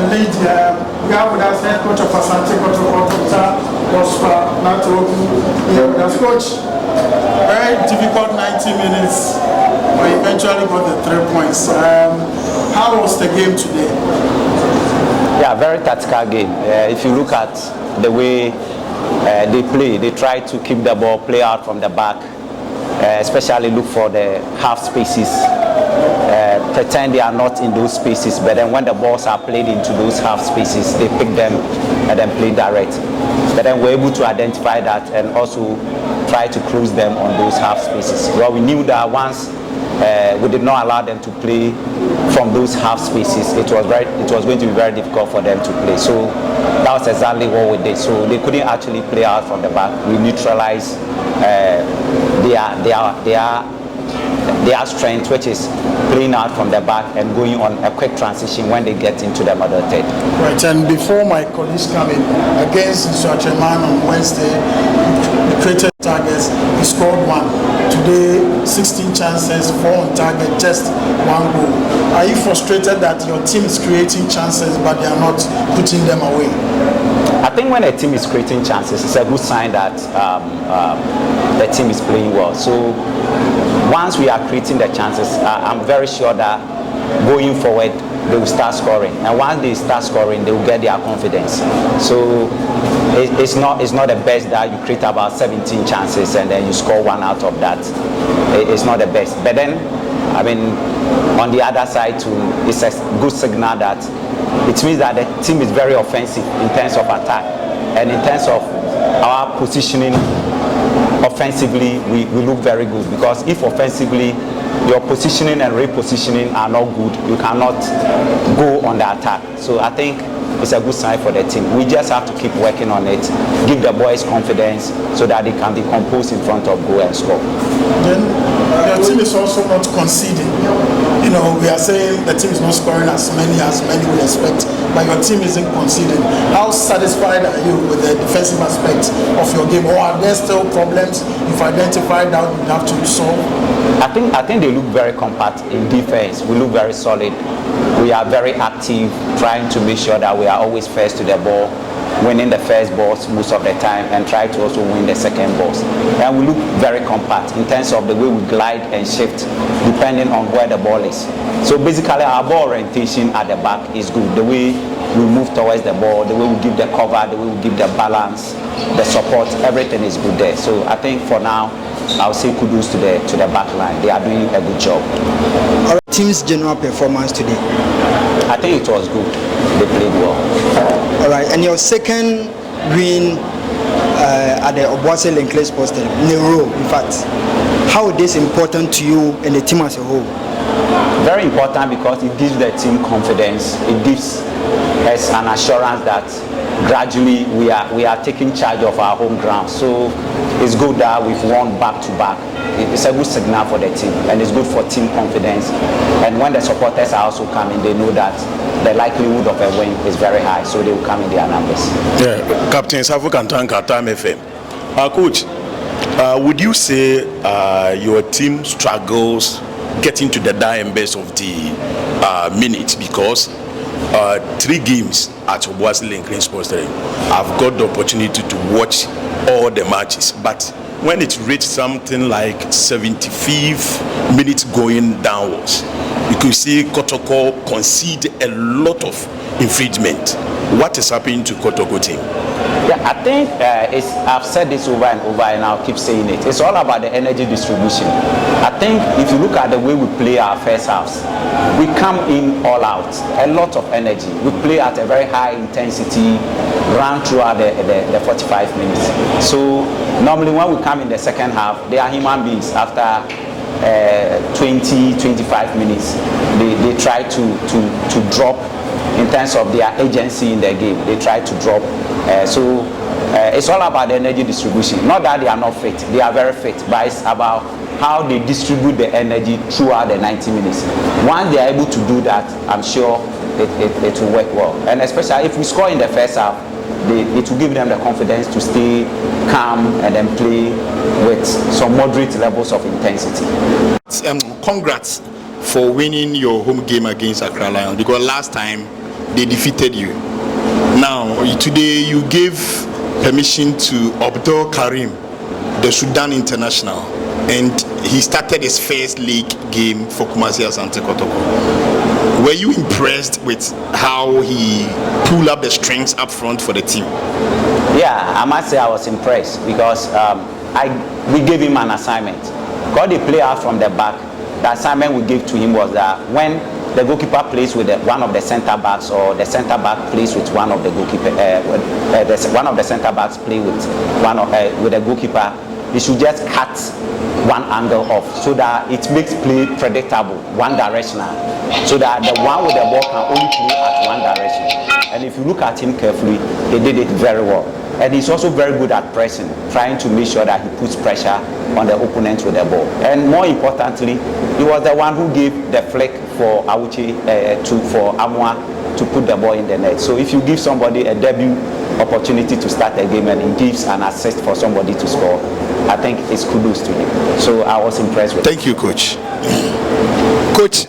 lead. We have with us head coach of Asante, Coach Prosper Narteh. Here with us, coach. Very difficult 90 minutes, but eventually got the 3 points. How was the game today? Yeah, very tactical game. If you look at the way they play, they try to keep the ball, play out from the back, especially look for the half spaces, pretend they are not in those spaces, but then when the balls are played into those half spaces, they pick them and then play direct. But then we're able to identify that and also try to close them on those half spaces. Well, we knew that once we did not allow them to play from those half spaces, it was going to be very difficult for them to play. So that was exactly what we did. So they couldn't actually play out from the back. We neutralized their strength, which is playing out from the back and going on a quick transition when they get into the middle third. Right, and before my colleagues come in, against Suacheman on Wednesday, we created targets, we scored 1. Today, 16 chances, 4 on target, just 1 goal. Are you frustrated that your team is creating chances but they are not putting them away? I think when a team is creating chances, it's a good sign that the team is playing well. So once we are creating the chances, I'm very sure that going forward they will start scoring, and once they start scoring, they will get their confidence. So it's not the best that you create about 17 chances and then you score 1 out of that. It's not the best. But then, I mean, on the other side too, it's a good signal that it means that the team is very offensive in terms of attack, and in terms of our positioning offensively, we look very good, because if offensively your positioning and repositioning are not good, you cannot go on the attack. So I think it's a good sign for the team. We just have to keep working on it, give the boys confidence so that they can be composed in front of goal and score. Then your team is also not conceding. You know, we are saying the team is not scoring as many would expect, but your team isn't conceding. How satisfied are you with the defensive aspect of your game, or are there still problems you've identified that you have to solve? I think they look very compact in defense. We look very solid. We are very active, trying to make sure that we are always first to the ball, winning the first balls most of the time, and try to also win the second balls. And we look very compact in terms of the way we glide and shift depending on where the ball is. So basically our ball orientation at the back is good. The way we move towards the ball, the way we give the cover, the way we give the balance, the support, everything is good there. So I think for now, I'll say kudos to the back line. They are doing a good job. Our team's general performance today? I think it was good. They played well. All right, and your second win at the Obuasi Linkley Sports Stadium in a row, in fact. How is this important to you and the team as a whole? Very important, because it gives the team confidence. It gives us an assurance that gradually we are taking charge of our home ground. So it's good that we've won back-to-back. It's a good signal for the team, and it's good for team confidence. And when the supporters are also coming, they know that the likelihood of a win is very high, so they will come in their numbers. Yeah, Captain Safu Kantan Katam FM. Coach, would you say your team struggles getting to the dying best of the minutes, because 3 games at Obuasi Linkley Sports Stadium, I've got the opportunity to watch all the matches, but when it reached something like 75 minutes going downwards, you could see Kotoko concede a lot of infringement. What is happening to Kotoko team? Yeah, I think I've said this over and over, and I'll keep saying it. It's all about the energy distribution. I think if you look at the way we play our first halves, we come in all out, a lot of energy. We play at a very high intensity, run throughout the 45 minutes. So normally when we come in the second half, they are human beings. After 20-25 minutes, they try to drop in terms of their agency in the game. They try to drop. So it's all about the energy distribution. Not that they are not fit, they are very fit, but it's about how they distribute the energy throughout the 90 minutes. Once they are able to do that, I'm sure it will work well. And especially if we score in the first half, it will give them the confidence to stay calm and then play with some moderate levels of intensity. Congrats for winning your home game against Accra Lions, because last time they defeated you. Now, today you gave permission to Abdul Karim, the Sudan international, and he started his first league game for Kumasi Asante Kotoko. Were you impressed with how he pulled up the strings up front for the team? Yeah, I must say I was impressed because we gave him an assignment. Got the player out from the back. The assignment we gave to him was that when the goalkeeper plays with one of the centre backs, or the centre back plays with one of the goalkeeper, one of the centre backs play with with the goalkeeper, he should just cut one angle off so that it makes play predictable, one directional, so that the one with the ball can only play at one direction. And if you look at him carefully, he did it very well. And he's also very good at pressing, trying to make sure that he puts pressure on the opponent with the ball. And more importantly, he was the one who gave the flick for Auchi for Amwa to put the ball in the net. So if you give somebody a debut opportunity to start a game and he gives an assist for somebody to score, I think it's kudos to him. So I was impressed with Thank you, Coach. Coach,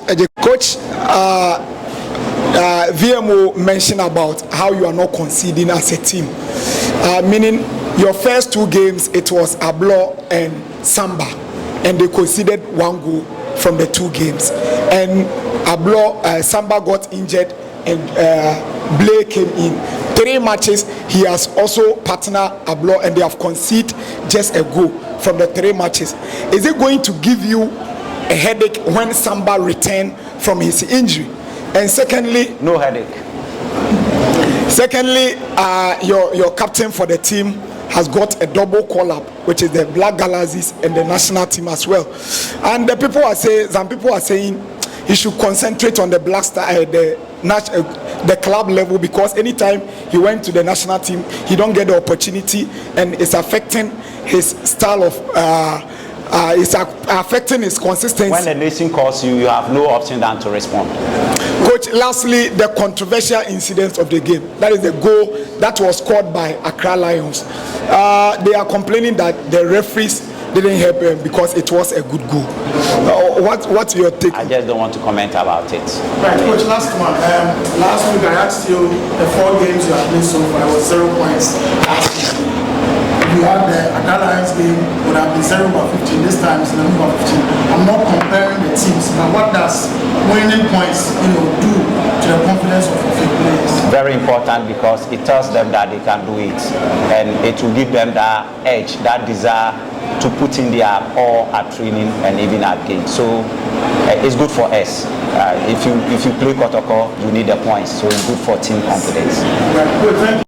VMO mentioned about how you are not conceding as a team. Meaning your first 2 games, it was Ablo and Samba, and they conceded 1 goal from the 2 games. And Ablo, Samba got injured, and Blake came in. 3 matches, he has also partnered Ablo, and they have conceded just a goal from the 3 matches. Is it going to give you a headache when Samba returns from his injury? And secondly, no headache. Secondly, your captain for the team has got a double call-up, which is the Black Galaxies and the national team as well. And some people are saying he should concentrate on the Black Star, the club level, because anytime he went to the national team, he don't get the opportunity, and it's affecting his style of. It's affecting his consistency. When the nation calls you, you have no option than to respond. Coach, lastly, the controversial incident of the game. That is the goal that was scored by Accra Lions. They are complaining that the referees didn't help them because it was a good goal. What's your take? I just don't want to comment about it. Right, Coach, last one. Last week I asked you the 4 games you have played so far. It was 0 points last week. You have the Accra Lions game would have been 0-15. This time it's 11-15. I'm not comparing the teams, but what does winning points do to the confidence of your players? Very important, because it tells them that they can do it, and it will give them that edge, that desire to put in their all at training and even at games. So it's good for us. If you play Kotoko, you need the points, so it's good for team confidence. Right, good, thank you.